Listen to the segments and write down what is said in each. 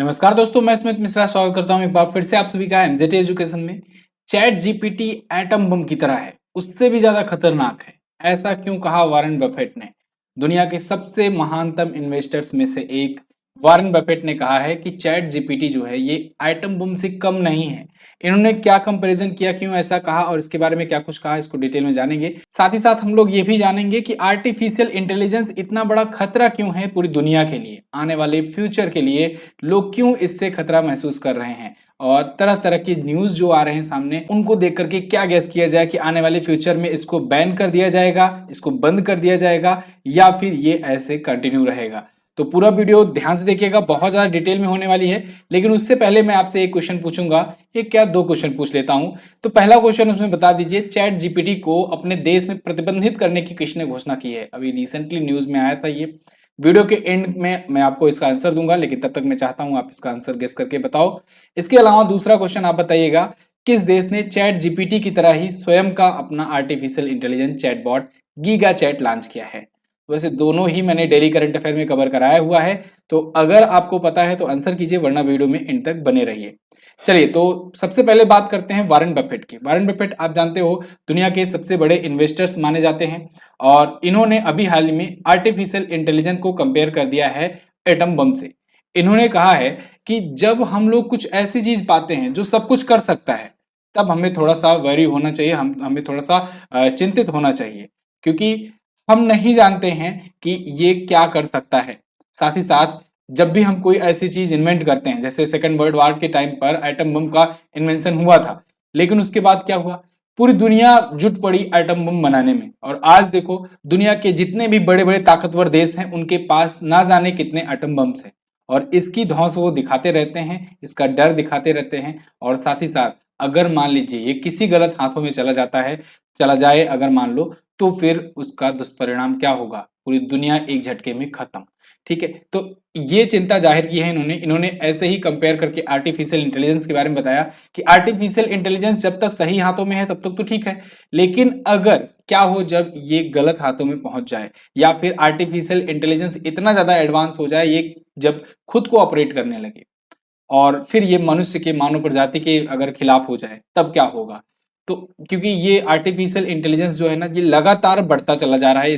नमस्कार दोस्तों, मैं स्मित मिश्रा स्वागत करता हूं एक बार फिर से आप सभी का एमजेटी एजुकेशन में। चैट जीपीटी एटम बम की तरह है, उससे भी ज्यादा खतरनाक है। ऐसा क्यों कहा वॉरेन बफेट ने? दुनिया के सबसे महानतम इन्वेस्टर्स में से एक वॉरेन बफेट ने कहा है कि चैट जीपीटी जो है ये एटम बम से कम नहीं है। इन्होंने क्या कंपैरिजन किया, क्यों ऐसा कहा और इसके बारे में क्या कुछ कहा, इसको डिटेल में जानेंगे। साथ ही साथ हम लोग ये भी जानेंगे कि आर्टिफिशियल इंटेलिजेंस इतना बड़ा खतरा क्यों है पूरी दुनिया के लिए, आने वाले फ्यूचर के लिए लोग क्यों इससे खतरा महसूस कर रहे हैं, और तरह तरह की न्यूज जो आ रहे हैं सामने उनको देख करके क्या गैस किया जाए कि आने वाले फ्यूचर में इसको बैन कर दिया जाएगा, इसको बंद कर दिया जाएगा, या फिर ये ऐसे कंटिन्यू रहेगा। तो पूरा वीडियो ध्यान से देखिएगा, बहुत ज्यादा डिटेल में होने वाली है। लेकिन उससे पहले मैं आपसे एक क्वेश्चन पूछूंगा, एक क्या दो क्वेश्चन पूछ लेता हूं। तो पहला क्वेश्चन उसमें बता दीजिए, चैट जीपीटी को अपने देश में प्रतिबंधित करने की किसने घोषणा की है? अभी रिसेंटली न्यूज में आया था ये। वीडियो के एंड में मैं आपको इसका आंसर दूंगा, लेकिन तब तक मैं चाहता हूं आप इसका आंसर गेस करके बताओ। इसके अलावा दूसरा क्वेश्चन आप बताइएगा, किस देश ने चैट जीपीटी की तरह ही स्वयं का अपना artificial intelligence chatbot giga chad launch किया है? वैसे दोनों ही मैंने डेली करंट अफेयर में कवर कराया हुआ है, तो अगर आपको पता है तो आंसर कीजिए, वरना वीडियो में एंड तक बने रहिए। चलिए, तो सबसे पहले बात करते हैं वॉरेन बफेट की। वॉरेन बफेट आप जानते हो दुनिया के सबसे बड़े इन्वेस्टर्स माने जाते हैं, और इन्होंने अभी हाल ही में आर्टिफिशियल इंटेलिजेंस को कंपेयर कर दिया है एटम बम से। इन्होंने कहा है कि जब हम लोग कुछ ऐसी चीज पाते हैं जो सब कुछ कर सकता है, तब हमें थोड़ा सा वरी होना चाहिए, हमें थोड़ा सा चिंतित होना चाहिए, क्योंकि हम नहीं जानते हैं कि ये क्या कर सकता है। साथ ही साथ जब भी हम कोई ऐसी चीज इन्वेंट करते हैं, जैसे सेकेंड वर्ल्ड वॉर के टाइम पर एटम बम का इन्वेंशन हुआ था, लेकिन उसके बाद क्या हुआ? पूरी दुनिया जुट पड़ी एटम बम बनाने में, और आज देखो दुनिया के जितने भी बड़े बड़े ताकतवर देश हैं उनके पास ना जाने कितने एटम बम्स हैं, और इसकी धौंस वो दिखाते रहते हैं, इसका डर दिखाते रहते हैं। और साथ ही साथ अगर मान लीजिए ये किसी गलत हाथों में चला जाए अगर मान लो, तो फिर उसका दुष्परिणाम क्या होगा? पूरी दुनिया एक झटके में खत्म। ठीक है, तो ये चिंता जाहिर की है इन्होंने ऐसे ही कंपेयर करके आर्टिफिशियल इंटेलिजेंस के बारे में बताया कि आर्टिफिशियल इंटेलिजेंस जब तक सही हाथों में है तब तक तो ठीक है, लेकिन अगर क्या हो जब ये गलत हाथों में पहुंच जाए, या फिर आर्टिफिशियल इंटेलिजेंस इतना ज्यादा एडवांस हो जाए, ये जब खुद को ऑपरेट करने लगे और फिर ये मनुष्य के, मानव प्रजाति के अगर खिलाफ हो जाए, तब क्या होगा? तो क्योंकि ये आर्टिफिशियल इंटेलिजेंस जो है ना, ये लगातार बढ़ता चला जा रहा है,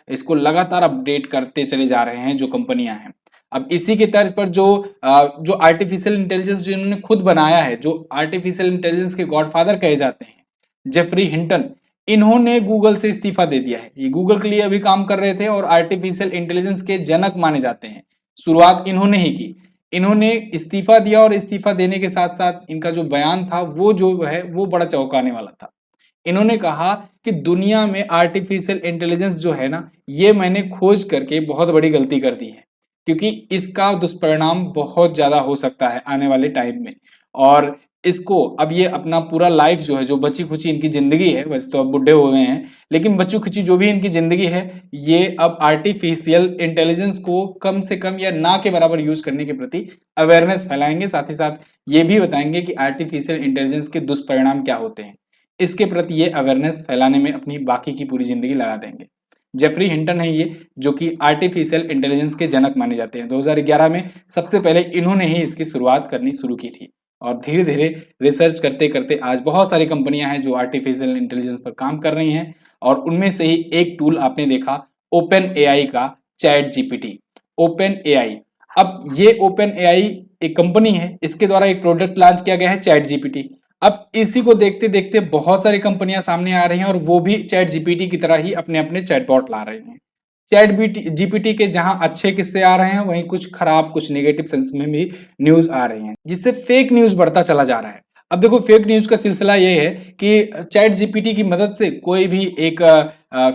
इसको लगातार अपडेट करते चले जा रहे हैं जो कंपनियां हैं। अब इसी के तर्ज पर जो आर्टिफिशियल इंटेलिजेंस जो इन्होंने खुद बनाया है, जो आर्टिफिशियल इंटेलिजेंस के गॉडफादर कहे जाते हैं, जेफरी हिंटन, इन्होंने गूगल से इस्तीफा दे दिया है। ये गूगल के लिए अभी काम कर रहे थे और आर्टिफिशियल इंटेलिजेंस के जनक माने जाते हैं। शुरुआत इन्होंने ही की। इन्होंने इस्तीफा दिया, और इस्तीफा देने के साथ साथ इनका जो बयान था वो जो है वो बड़ा चौंकाने वाला था। इन्होंने कहा कि दुनिया में आर्टिफिशियल इंटेलिजेंस जो है ना, ये मैंने खोज करके बहुत बड़ी गलती कर दी है, क्योंकि इसका दुष्परिणाम बहुत ज्यादा हो सकता है आने वाले टाइम में। और इसको अब ये अपना पूरा लाइफ जो है, जो बची खुची इनकी जिंदगी है, वैसे तो अब बुढ़े हो गए हैं, लेकिन बची खुची जो भी इनकी जिंदगी है, ये अब आर्टिफिशियल इंटेलिजेंस को कम से कम या ना के बराबर यूज करने के प्रति अवेयरनेस फैलाएंगे। साथ ही साथ ये भी बताएंगे कि आर्टिफिशियल इंटेलिजेंस के दुष्परिणाम क्या होते हैं। इसके प्रति ये अवेयरनेस फैलाने में अपनी बाकी की पूरी जिंदगी लगा देंगे। जेफरी हिंटन है ये, जो कि आर्टिफिशियल इंटेलिजेंस के जनक माने जाते हैं। 2011 में सबसे पहले इन्होंने ही इसकी शुरुआत करनी शुरू की थी, और धीरे धीरे रिसर्च करते करते आज बहुत सारी कंपनियां हैं जो आर्टिफिशियल इंटेलिजेंस पर काम कर रही हैं। और उनमें से ही एक टूल आपने देखा, ओपन एआई का चैट जीपीटी। ओपन एआई, अब ये ओपन एआई एक कंपनी है, इसके द्वारा एक प्रोडक्ट लॉन्च किया गया है चैट जीपीटी। अब इसी को देखते देखते बहुत सारी कंपनियां सामने आ रही हैं, और वो भी चैट जीपीटी की तरह ही अपने अपने चैटबॉट ला रही हैं। चैट जीपीटी के जहां अच्छे किस्से आ रहे हैं, वहीं कुछ खराब, कुछ नेगेटिव सेंस में भी न्यूज आ रही हैं, जिससे फेक न्यूज बढ़ता चला जा रहा है। अब देखो, फेक न्यूज का सिलसिला ये है कि चैट जीपीटी की मदद से कोई भी एक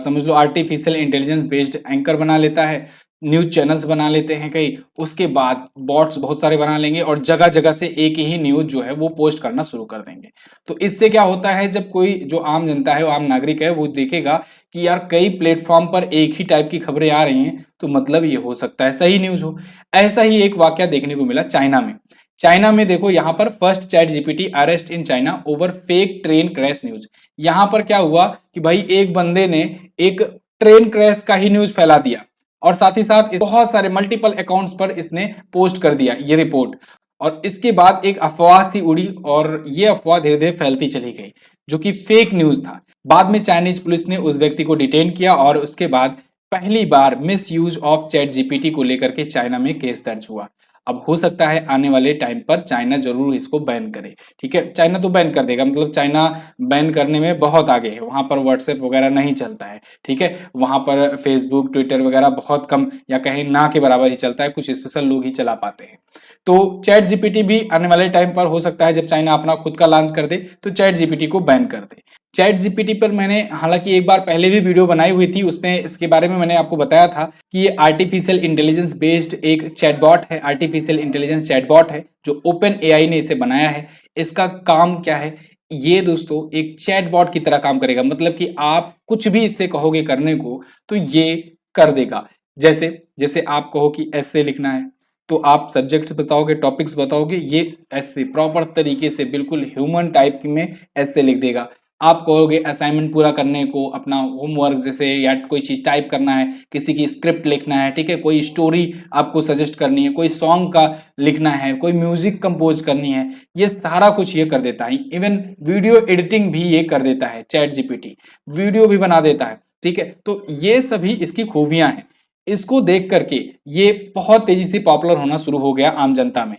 समझ लो आर्टिफिशियल इंटेलिजेंस बेस्ड एंकर बना लेता है, न्यूज चैनल्स बना लेते हैं कई, उसके बाद बॉट्स बहुत सारे बना लेंगे, और जगह जगह से एक ही न्यूज जो है वो पोस्ट करना शुरू कर देंगे। तो इससे क्या होता है, जब कोई जो आम जनता है, वो आम नागरिक है, वो देखेगा कि यार कई प्लेटफॉर्म पर एक ही टाइप की खबरें आ रही हैं, तो मतलब ये हो सकता है सही न्यूज हो। ऐसा ही एक वाकया देखने को मिला चाइना में। चाइना में देखो, यहाँ पर first chat GPT arrest in China over fake train crash news. यहाँ पर क्या हुआ कि भाई एक बंदे ने एक ट्रेन क्रैश का ही न्यूज फैला दिया, और साथ ही साथ बहुत सारे मल्टीपल अकाउंट्स पर इसने पोस्ट कर दिया ये रिपोर्ट। और इसके बाद एक अफवाह सी उड़ी और ये अफवाह धीरे धीरे फैलती चली गई, जो कि फेक न्यूज था। बाद में चाइनीज पुलिस ने उस व्यक्ति को डिटेन किया और उसके बाद पहली बार misuse of ChatGPT को लेकर के चाइना में केस दर्ज हुआ। अब हो सकता है आने वाले टाइम पर चाइना जरूर इसको बैन करे। ठीक है, चाइना तो बैन कर देगा, मतलब चाइना बैन करने में बहुत आगे है, वहां पर व्हाट्सएप वगैरह नहीं चलता है। ठीक है, वहां पर फेसबुक ट्विटर वगैरह बहुत कम या कहीं ना के बराबर ही चलता है, कुछ स्पेशल लोग ही चला पाते हैं। तो चैट जीपीटी भी आने वाले टाइम पर हो सकता है जब चाइना अपना खुद का लॉन्च कर दे तो चैट जीपीटी को बैन कर दे। चैट जीपीटी पर मैंने हालांकि एक बार पहले भी वीडियो बनाई हुई थी, उसमें इसके बारे में मैंने आपको बताया था कि ये आर्टिफिशियल इंटेलिजेंस बेस्ड एक चैटबॉट है, आर्टिफिशियल इंटेलिजेंस चैटबॉट है जो ओपन एआई ने इसे बनाया है। इसका काम क्या है, ये दोस्तों एक चैटबॉट की तरह काम करेगा, मतलब कि आप कुछ भी इससे कहोगे करने को तो ये कर देगा। जैसे जैसे आप कहो कि ऐसे लिखना है तो आप सब्जेक्ट्स बताओगे, टॉपिक्स बताओगे, ये ऐसे प्रॉपर तरीके से बिल्कुल ह्यूमन टाइप में ऐसे लिख देगा। आप कहोगे असाइनमेंट पूरा करने को, अपना होमवर्क जैसे या कोई चीज टाइप करना है, किसी की स्क्रिप्ट लिखना है, ठीक है, कोई स्टोरी आपको सजेस्ट करनी है, कोई सॉन्ग का लिखना है, कोई म्यूजिक कंपोज करनी है, ये सारा कुछ ये कर देता है। इवन वीडियो एडिटिंग भी ये कर देता है चैट जीपीटी, वीडियो भी बना देता है। ठीक है, तो ये सभी इसकी खूबियां हैं। इसको देख करके ये बहुत तेजी से पॉपुलर होना शुरू हो गया आम जनता में।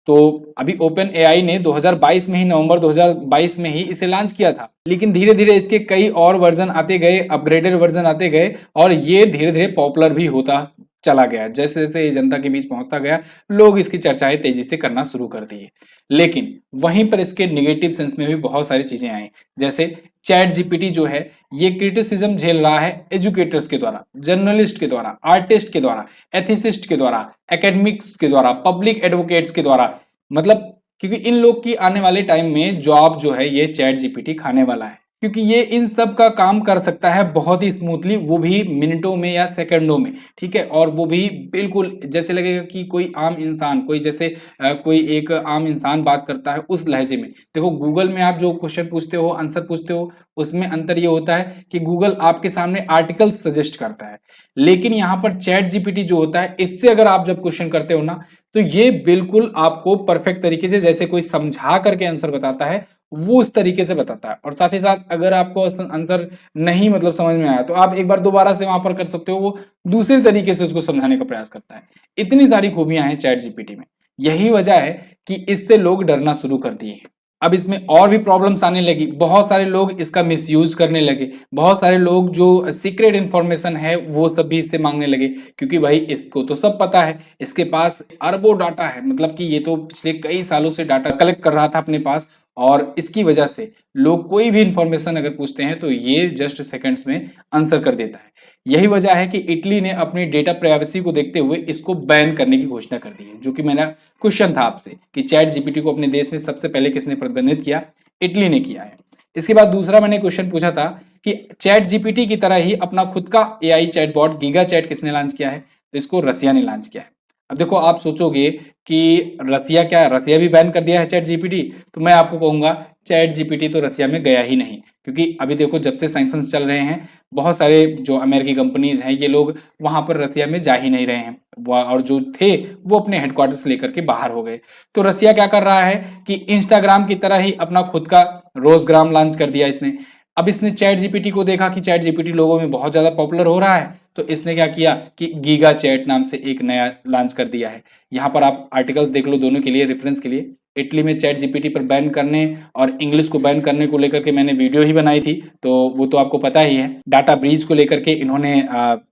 तो अभी ओपन एआई ने 2022 में ही, नवंबर 2022 में ही इसे लॉन्च किया था, लेकिन धीरे धीरे इसके कई और वर्जन आते गए, अपग्रेडेड वर्जन आते गए और ये धीरे धीरे पॉपुलर भी होता चला गया। जैसे जैसे ये जनता के बीच पहुंचता गया, लोग इसकी चर्चाएं तेजी से करना शुरू कर दिए। लेकिन वहीं पर इसके निगेटिव सेंस में भी बहुत सारी चीजें आई, जैसे चैट जीपीटी जो है ये क्रिटिसिज्म झेल रहा है एजुकेटर्स के द्वारा, जर्नलिस्ट के द्वारा, आर्टिस्ट के द्वारा, एथिसिस्ट के द्वारा, एकेडमिक्स के द्वारा, पब्लिक एडवोकेट्स के द्वारा। मतलब क्योंकि इन लोग की आने वाले टाइम में जॉब जो है ये चैट जीपीटी खाने वाला है, क्योंकि ये इन सब का काम कर सकता है बहुत ही स्मूथली, वो भी मिनटों में या सेकंडों में। ठीक है, और वो भी बिल्कुल जैसे लगेगा कि कोई आम इंसान, कोई जैसे कोई एक आम इंसान बात करता है उस लहजे में। देखो गूगल में आप जो क्वेश्चन पूछते हो, आंसर पूछते हो, उसमें अंतर ये होता है कि गूगल आपके सामने आर्टिकल सजेस्ट करता है, लेकिन यहाँ पर चैट जीपीटी जो होता है, इससे अगर आप जब क्वेश्चन करते हो ना तो ये बिल्कुल आपको परफेक्ट तरीके से, जैसे कोई समझा करके आंसर बताता है, वो उस तरीके से बताता है। और साथ ही साथ अगर आपको आंसर नहीं मतलब समझ में आया तो आप एक बार दोबारा से वहां पर कर सकते हो, वो दूसरे तरीके से उसको समझाने का प्रयास करता है। इतनी सारी खूबियां हैं चैट जीपीटी में, यही वजह है कि इससे लोग डरना शुरू कर दिए हैं। अब इसमें और भी प्रॉब्लम्स आने लगी, बहुत सारे लोग इसका मिसयूज करने लगे, बहुत सारे लोग जो सीक्रेट इंफॉर्मेशन है वो सब भी इससे मांगने लगे, क्योंकि भाई इसको तो सब पता है, इसके पास अरबों डाटा है, मतलब कि ये तो पिछले कई सालों से डाटा कलेक्ट कर रहा था अपने पास, और इसकी वजह से लोग कोई भी इंफॉर्मेशन अगर पूछते हैं तो ये जस्ट सेकंड्स में आंसर कर देता है। यही वजह है कि इटली ने अपनी डेटा प्राइवेसी को देखते हुए इसको बैन करने की घोषणा कर दी है, जो कि मेरा क्वेश्चन था आपसे कि चैट जीपीटी को अपने देश में सबसे पहले किसने प्रतिबंधित किया, इटली ने किया है। इसके बाद दूसरा मैंने क्वेश्चन पूछा था कि चैट जीपीटी की तरह ही अपना खुद का एआई चैटबॉट गीगा चैट किसने लॉन्च किया है, तो इसको रसिया ने लॉन्च किया है। अब देखो आप सोचोगे कि रसिया, क्या रसिया भी बैन कर दिया है चैट जीपीटी, तो मैं आपको कहूंगा चैट जीपीटी तो रसिया में गया ही नहीं, क्योंकि अभी देखो जब से सैंक्शंस चल रहे हैं, बहुत सारे जो अमेरिकी कंपनीज हैं ये लोग वहां पर रसिया में जा ही नहीं रहे हैं, और जो थे वो अपने हेडक्वार्टर्स लेकर के बाहर हो गए। तो रसिया क्या कर रहा है कि इंस्टाग्राम की तरह ही अपना खुद का रोजग्राम लॉन्च कर दिया इसने। अब इसने चैट जीपीटी को देखा कि चैट जीपीटी लोगों में बहुत ज्यादा पॉपुलर हो रहा है, तो इसने क्या किया कि गीगा चैट नाम से एक नया लॉन्च कर दिया है। यहाँ पर आप आर्टिकल्स देख लो दोनों के लिए, रेफरेंस के लिए। इटली में चैट जीपीटी पर बैन करने और इंग्लिश को बैन करने को लेकर के मैंने वीडियो ही बनाई थी, तो वो तो आपको पता ही है। डाटा ब्रीच को लेकर के इन्होंने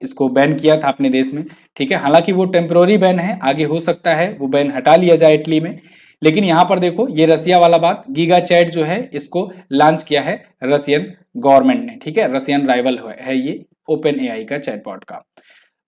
इसको बैन किया था अपने देश में। ठीक है, हालांकि वो टेम्पररी बैन है, आगे हो सकता है वो बैन हटा लिया जाए इटली में। लेकिन यहाँ पर देखो ये रसिया वाला बात, गीगा चैट जो है इसको लॉन्च किया है रसियन गवर्नमेंट ने। ठीक है, रसियन राइवल है ये ओपन एआई का चैटबॉट का।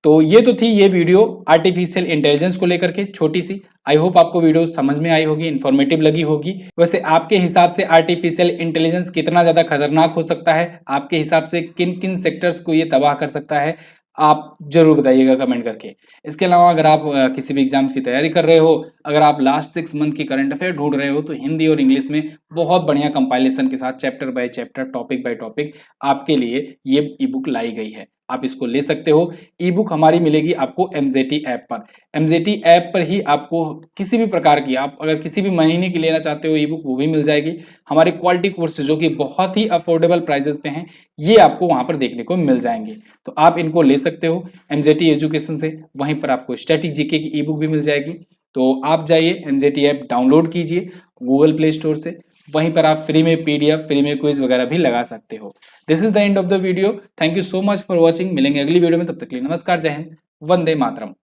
तो ये तो थी ये वीडियो आर्टिफिशियल इंटेलिजेंस को लेकर के, छोटी सी। आई होप आपको वीडियो समझ में आई होगी, इन्फॉर्मेटिव लगी होगी। वैसे आपके हिसाब से आर्टिफिशियल इंटेलिजेंस कितना ज्यादा खतरनाक हो सकता है, आपके हिसाब से किन किन सेक्टर्स को ये तबाह कर सकता है, आप जरूर बताइएगा कमेंट करके। इसके अलावा अगर आप किसी भी एग्जाम्स की तैयारी कर रहे हो, अगर आप लास्ट 6 मंथ की करंट अफेयर ढूंढ रहे हो, तो हिंदी और इंग्लिश में बहुत बढ़िया कंपाइलेशन के साथ chapter by chapter, topic by topic आपके लिए ये ई बुक लाई गई है। आप इसको ले सकते हो। ई बुक हमारी मिलेगी आपको एमजेटी ऐप पर। एमजेटी ऐप पर ही आपको किसी भी प्रकार की, आप अगर किसी भी महीने की लेना चाहते हो ई बुक, वो भी मिल जाएगी। हमारे क्वालिटी कोर्स जो कि बहुत ही अफोर्डेबल प्राइजेस पे हैं, ये आपको वहां पर देखने को मिल जाएंगे। तो आप इनको ले सकते हो एमजेटी एजुकेशन से। वहीं पर आपको स्टैटिक जीके की ई बुक भी मिल जाएगी। तो आप जाइए, एमजेटी ऐप डाउनलोड कीजिए गूगल प्ले स्टोर से। वहीं पर आप फ्री में पीडीएफ, फ्री में क्विज वगैरह भी लगा सकते हो। This is the end of the video. Thank you so much for watching. मिलेंगे अगली वीडियो में, तब तक के लिए नमस्कार, जय हिंद, वंदे मातरम।